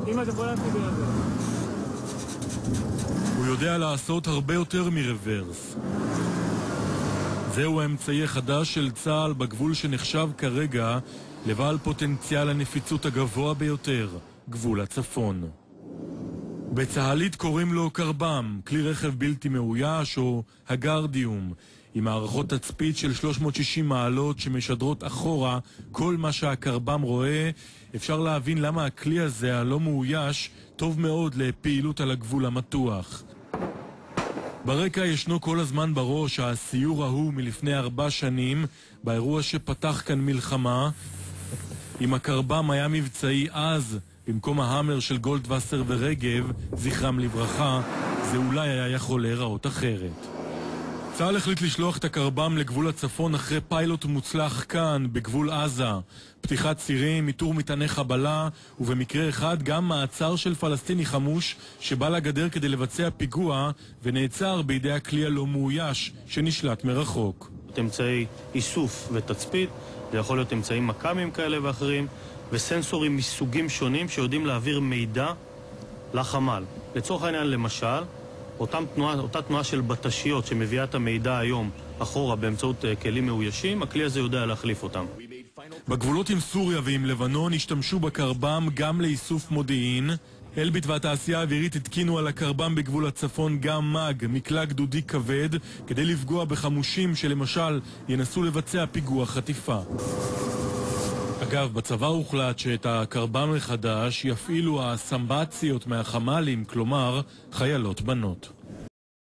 אמא, אתה יכול להציג על זה. הוא יודע לעשות הרבה יותר מרוורס. זהו האמצעי החדש של צה"ל בגבול שנחשב כרגע לבעל פוטנציאל הנפיצות הגבוה ביותר, גבול הצפון. בצהלית קוראים לו קרבם, כלי רכב בלתי מאויש או הגרדיום, עם מערכות תצפית של 360 מעלות שמשדרות אחורה כל מה שהקרבם רואה. אפשר להבין למה הכלי הזה הלא מאויש טוב מאוד לפעילות על הגבול המתוח. ברקע ישנו כל הזמן בראש הסיור ההוא מלפני 4 שנים, באירוע שפתח כאן מלחמה. אם הקרבם היה מבצעי אז, במקום ההאמר של גולדווסר ורגב, זכרם לברכה, זה אולי היה יכול להיראות אחרת. צה"ל החליט לשלוח את הקרבם לגבול הצפון אחרי פיילוט מוצלח כאן, בגבול עזה. פתיחת צירים, איתור מטעני חבלה, ובמקרה אחד גם מעצר של פלסטיני חמוש שבא לגדר כדי לבצע פיגוע ונעצר בידי הכלי הלא מאויש שנשלט מרחוק. אמצעי איסוף ותצפית, זה יכול להיות אמצעים מקמים כאלה ואחרים, וסנסורים מסוגים שונים שיודעים להעביר מידע לחמ"ל. לצורך העניין, למשל, אותה תנועה של בטשיות שמביאה את המידע היום אחורה באמצעות כלים מאוישים, הכלי הזה יודע להחליף אותם. בגבולות עם סוריה ועם לבנון השתמשו בקרבם גם לאיסוף מודיעין. אלביט והתעשייה האווירית התקינו על הקרבם בגבול הצפון גם מג, מקלע גדודי כבד, כדי לפגוע בחמושים שלמשל ינסו לבצע פיגוע חטיפה. אגב, בצבא הוחלט שאת הקרבם החדש יפעילו הסמבציות מהחמ"לים, כלומר חיילות בנות.